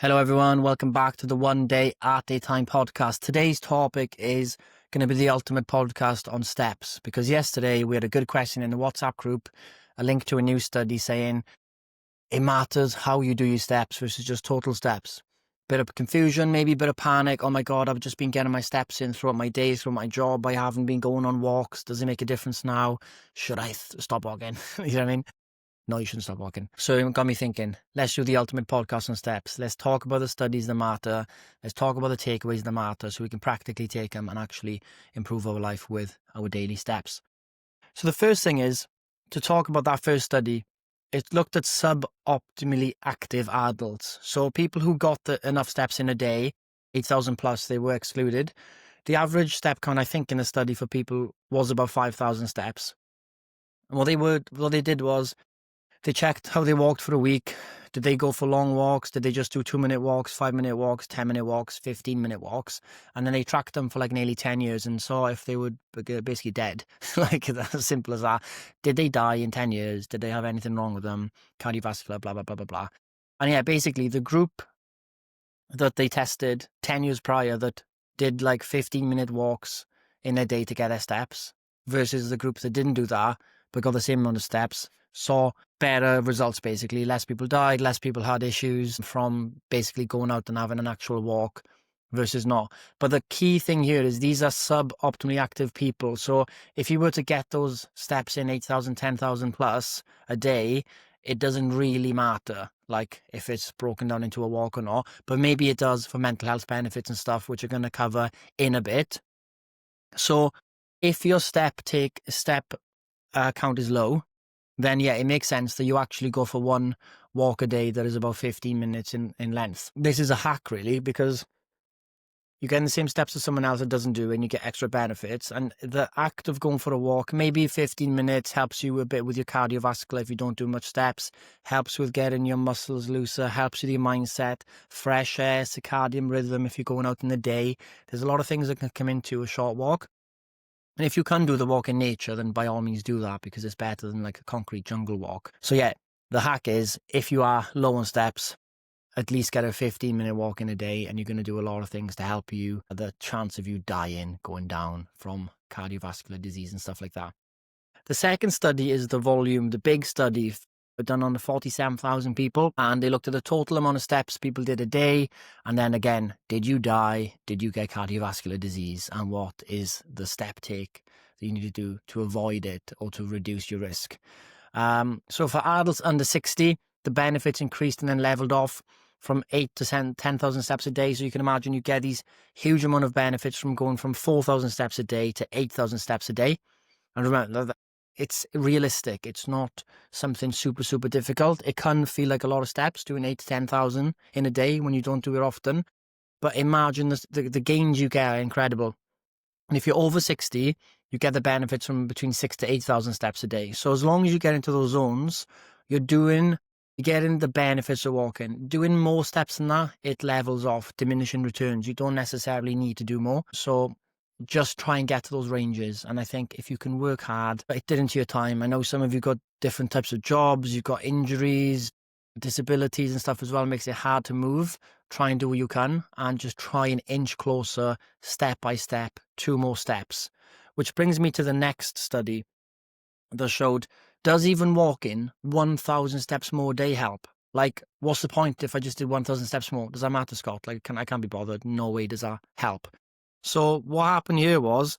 Hello, everyone. Welcome back to the One Day at a Time podcast. Today's topic is going to be the ultimate podcast on steps, because yesterday we had a good question in the WhatsApp group, a link to a new study saying it matters how you do your steps versus just total steps. Bit of confusion, maybe a bit of panic. Oh my God, I've just been getting my steps in throughout my day, throughout my job. I haven't been going on walks. Does it make a difference now? Should I stop walking? You know what I mean? No, you shouldn't stop walking. So it got me thinking, let's do the ultimate podcast on steps. Let's talk about the studies that matter. Let's talk about the takeaways that matter so we can practically take them and actually improve our life with our daily steps. So the first thing is to talk about that first study. It looked at suboptimally active adults. So people who got enough steps in a day, 8,000 plus, they were excluded. The average step count, I think, in the study for people was about 5,000 steps. And what they did was, they checked how they walked for a week. Did they go for long walks? Did they just do 2-minute walks, 5-minute walks, 10-minute walks, 15-minute walks? And then they tracked them for like nearly 10 years and saw if they were basically dead. Like, as simple as that. Did they die in 10 years? Did they have anything wrong with them? Cardiovascular, blah, blah, blah, blah, blah. And yeah, basically the group that they tested 10 years prior that did like 15-minute walks in a day to get their steps versus the group that didn't do that but got the same amount of steps saw better results. Basically, less people died, less people had issues from basically going out and having an actual walk versus not. But the key thing here is these are suboptimally active people. So if you were to get those steps in 8,000, 10,000 plus a day, it doesn't really matter like if it's broken down into a walk or not, but maybe it does for mental health benefits and stuff, which we're going to cover in a bit. So if your step count is low, then yeah, it makes sense that you actually go for one walk a day that is about 15 minutes in length. This is a hack, really, because you get the same steps as someone else that doesn't do, and you get extra benefits. And the act of going for a walk, maybe 15 minutes, helps you a bit with your cardiovascular if you don't do much steps, helps with getting your muscles looser, helps with your mindset, fresh air, circadian rhythm if you're going out in the day. There's a lot of things that can come into a short walk. And if you can do the walk in nature, then by all means do that, because it's better than like a concrete jungle walk. So yeah, the hack is if you are low on steps, at least get a 15-minute walk in a day, and you're going to do a lot of things to help you. The chance of you dying going down from cardiovascular disease and stuff like that. The second study is the volume, the big study done on 47,000 people, and they looked at the total amount of steps people did a day, and then again, did you die, did you get cardiovascular disease, and what is the step take that you need to do to avoid it or to reduce your risk. So for adults under 60, the benefits increased and then leveled off from 8 to 10,000 steps a day. So you can imagine you get these huge amount of benefits from going from 4,000 steps a day to 8,000 steps a day. And remember, it's realistic. It's not something super, super difficult. It can feel like a lot of steps, doing 8 to 10,000 in a day when you don't do it often. But imagine the gains you get are incredible. And if you're over 60, you get the benefits from between 6,000 to 8,000 steps a day. So as long as you get into those zones, you're getting the benefits of walking. Doing more steps than that, it levels off, diminishing returns. You don't necessarily need to do more. So just try and get to those ranges. And I think if you can work hard, fit it into your time. I know some of you got different types of jobs, you've got injuries, disabilities and stuff as well. It makes it hard to move. Try and do what you can and just try and inch closer, step by step, 2 more steps. Which brings me to the next study that showed, does even walking 1,000 steps more a day help? Like, what's the point if I just did 1,000 steps more? Does that matter, Scott? Like, I can't be bothered. No way does that help. So what happened here was,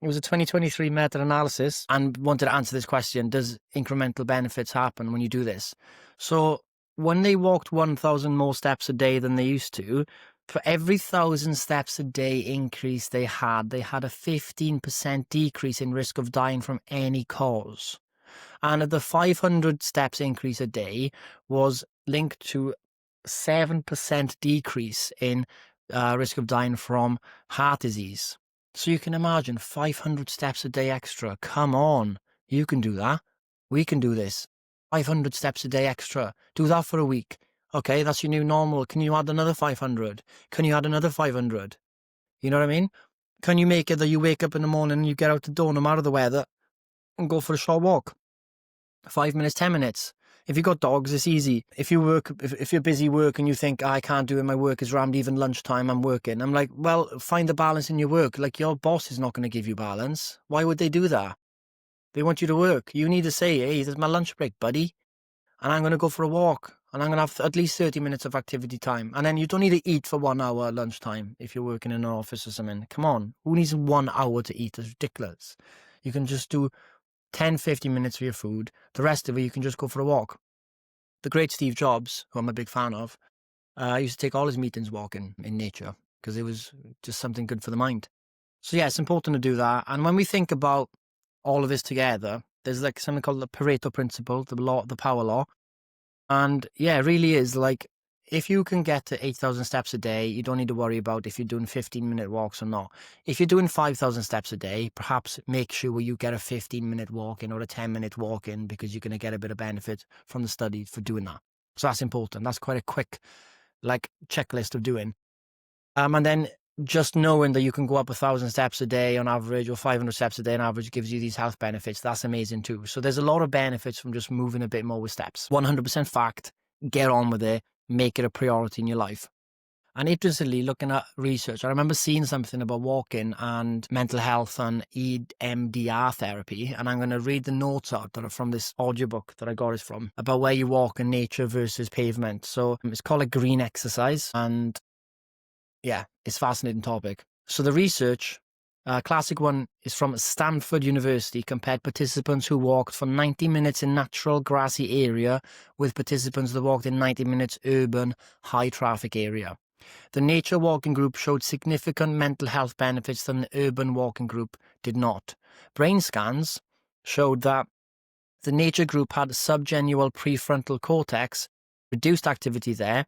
it was a 2023 meta-analysis and wanted to answer this question, does incremental benefits happen when you do this? So when they walked 1,000 more steps a day than they used to, for every 1,000 steps a day increase they had a 15% decrease in risk of dying from any cause. And the 500 steps increase a day was linked to 7% decrease in risk of dying from heart disease. So you can imagine 500 steps a day extra. Come on, you can do that. We can do this. 500 steps a day extra. Do that for a week. Okay, that's your new normal. Can you add another 500? Can you add another 500? You know what I mean? Can you make it that you wake up in the morning and you get out the door no matter the weather and go for a short walk? 5 minutes, 10 minutes. If you've got dogs, it's easy. If you work, if you're busy work and you think, I can't do it, my work is rammed, even lunchtime I'm working. I'm like, well, find the balance in your work. Like, your boss is not going to give you balance. Why would they do that? They want you to work. You need to say, hey, this is my lunch break, buddy. And I'm going to go for a walk. And I'm going to have at least 30 minutes of activity time. And then you don't need to eat for 1 hour at lunchtime if you're working in an office or something. Come on. Who needs 1 hour to eat? It's ridiculous. You can just do 10, 15 minutes for your food. The rest of it, you can just go for a walk. The great Steve Jobs, who I'm a big fan of, used to take all his meetings walking in nature because it was just something good for the mind. So yeah, it's important to do that. And when we think about all of this together, there's like something called the Pareto principle, the power law. And yeah, it really is like, if you can get to 8,000 steps a day, you don't need to worry about if you're doing 15-minute walks or not. If you're doing 5,000 steps a day, perhaps make sure you get a 15-minute walk in or a 10-minute walk in, because you're going to get a bit of benefit from the study for doing that. So that's important. That's quite a quick like checklist of doing. And then just knowing that you can go up 1,000 steps a day on average, or 500 steps a day on average, gives you these health benefits. That's amazing too. So there's a lot of benefits from just moving a bit more with steps. 100% fact. Get on with it. Make it a priority in your life. And interestingly, looking at research, I remember seeing something about walking and mental health and EMDR therapy. And I'm going to read the notes out that are from this audiobook that I got it from, about where you walk in nature versus pavement. So it's called a green exercise. And yeah, it's a fascinating topic. So the research, classic one, is from Stanford University, compared participants who walked for 90 minutes in natural grassy area with participants that walked in 90 minutes urban high traffic area. The nature walking group showed significant mental health benefits than the urban walking group did not. Brain scans showed that the nature group had subgenual prefrontal cortex, reduced activity there,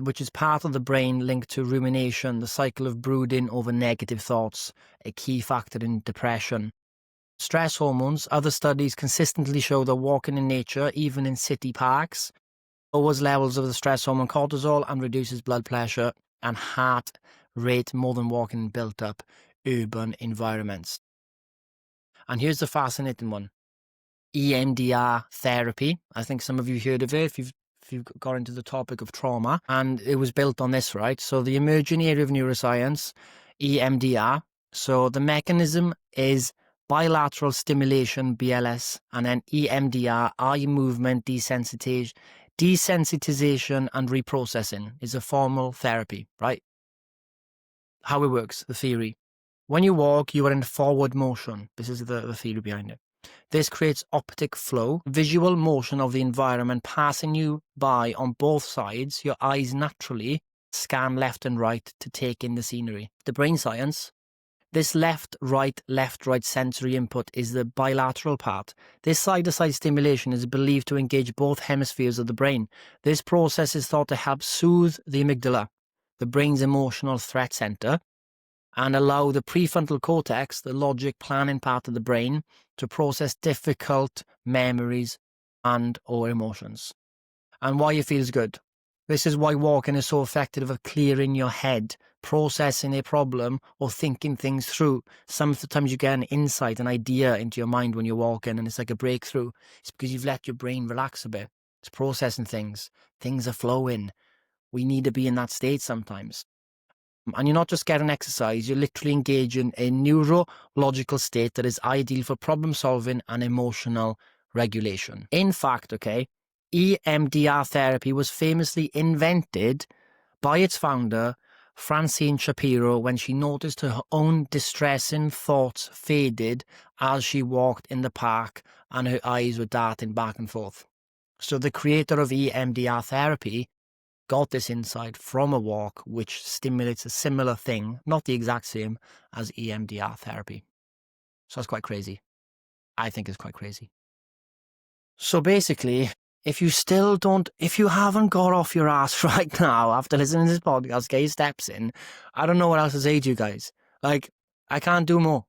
which is part of the brain linked to rumination, the cycle of brooding over negative thoughts, a key factor in depression. Stress hormones. Other studies consistently show that walking in nature, even in city parks, lowers levels of the stress hormone cortisol and reduces blood pressure and heart rate more than walking in built-up urban environments. And here's the fascinating one. EMDR therapy. I think some of you heard of it if you've got into the topic of trauma, and it was built on this, right? So the emerging area of neuroscience, EMDR. So the mechanism is bilateral stimulation, BLS, and then EMDR, eye movement desensitization and reprocessing, is a formal therapy, right? How it works, the theory. When you walk, you are in forward motion. This is the theory behind it. This creates optic flow, visual motion of the environment passing you by on both sides. Your eyes naturally scan left and right to take in the scenery. The brain science. This left-right sensory input is the bilateral part. This side-to-side stimulation is believed to engage both hemispheres of the brain. This process is thought to help soothe the amygdala, the brain's emotional threat center, and allow the prefrontal cortex, the logic planning part of the brain, to process difficult memories and or emotions. And why it feels good. This is why walking is so effective at clearing your head, processing a problem or thinking things through. Sometimes you get an insight, an idea into your mind when you're walking, and it's like a breakthrough. It's because you've let your brain relax a bit. It's processing things. Things are flowing. We need to be in that state sometimes. And you're not just getting exercise, you're literally engaging a neurological state that is ideal for problem solving and emotional regulation. In fact, EMDR therapy was famously invented by its founder, Francine Shapiro, when she noticed her own distressing thoughts faded as she walked in the park and her eyes were darting back and forth. So the creator of EMDR therapy got this insight from a walk, which stimulates a similar thing, not the exact same, as EMDR therapy. So that's quite crazy. I think it's quite crazy. So basically, if you haven't got off your ass right now after listening to this podcast, get your steps in, I don't know what else to say to you guys. Like, I can't do more.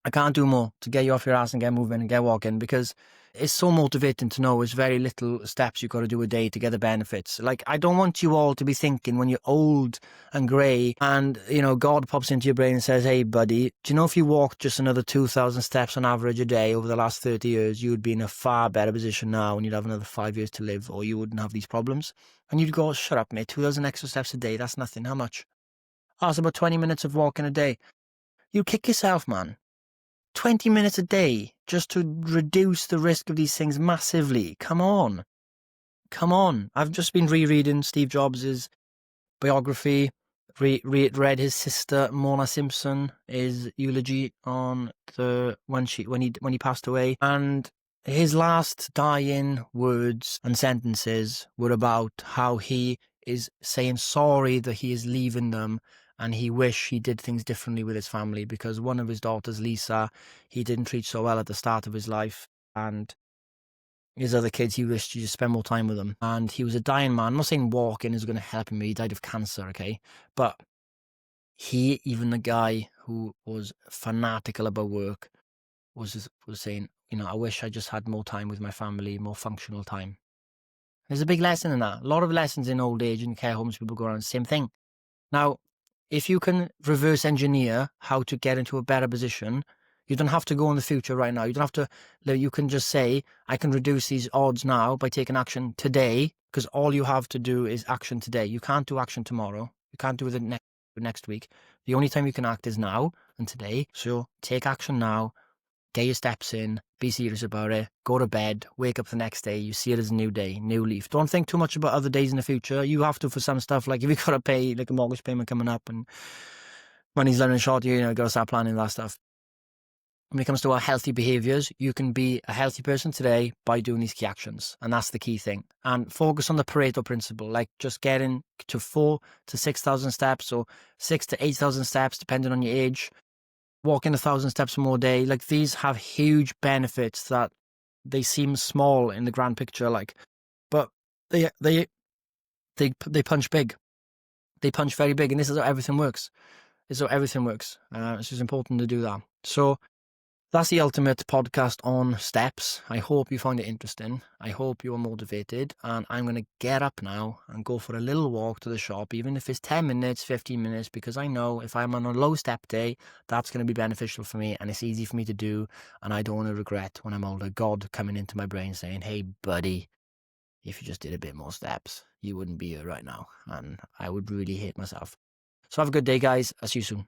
I can't do more to get you off your ass and get moving and get walking, because It's so motivating to know it's very little steps you've got to do a day to get the benefits. Like, I don't want you all to be thinking when you're old and grey and, God pops into your brain and says, hey, buddy, do you know if you walked just another 2,000 steps on average a day over the last 30 years, you would be in a far better position now and you'd have another 5 years to live, or you wouldn't have these problems. And you'd go, shut up, mate, 2,000 extra steps a day, that's nothing. How much? Oh, it's about 20 minutes of walking a day. You kick yourself, man. 20 minutes a day just to reduce the risk of these things massively. Come on. I've just been rereading Steve Jobs' biography, read his sister Mona Simpson, his eulogy on when he passed away, and his last dying words and sentences were about how he is saying sorry that he is leaving them, and he wish he did things differently with his family, because one of his daughters, Lisa, he didn't treat so well at the start of his life, and his other kids, he wished he just spend more time with them. And he was a dying man. I'm not saying walking is going to help him. He died of cancer, okay? But even the guy who was fanatical about work, was saying, I wish I just had more time with my family, more functional time. There's a big lesson in that. A lot of lessons in old age and care homes, people go around the same thing. Now, if you can reverse engineer how to get into a better position, you don't have to go in the future right now. You don't have to, you can just say, I can reduce these odds now by taking action today, because all you have to do is action today. You can't do action tomorrow. You can't do it next week. The only time you can act is now and today. So take action now, get your steps in, be serious about it, go to bed, wake up the next day, you see it as a new day, new leaf. Don't think too much about other days in the future. You have to for some stuff, like if you've got to pay like a mortgage payment coming up and money's running short, you got to start planning that stuff. When it comes to our healthy behaviors, you can be a healthy person today by doing these key actions. And that's the key thing. And focus on the Pareto principle, like just getting to 4,000 to 6,000 steps, or 6,000 to 8,000 steps, depending on your age. Walking 1,000 steps more a day. Like, these have huge benefits that they seem small in the grand picture, but they punch big. They punch very big. And this is how everything works. It's just important to do that. So that's the ultimate podcast on steps. I hope you found it interesting. I hope you are motivated. And I'm going to get up now and go for a little walk to the shop, even if it's 10 minutes, 15 minutes, because I know if I'm on a low step day, that's going to be beneficial for me and it's easy for me to do. And I don't want to regret when I'm older, God coming into my brain saying, hey, buddy, if you just did a bit more steps, you wouldn't be here right now. And I would really hate myself. So have a good day, guys. I'll see you soon.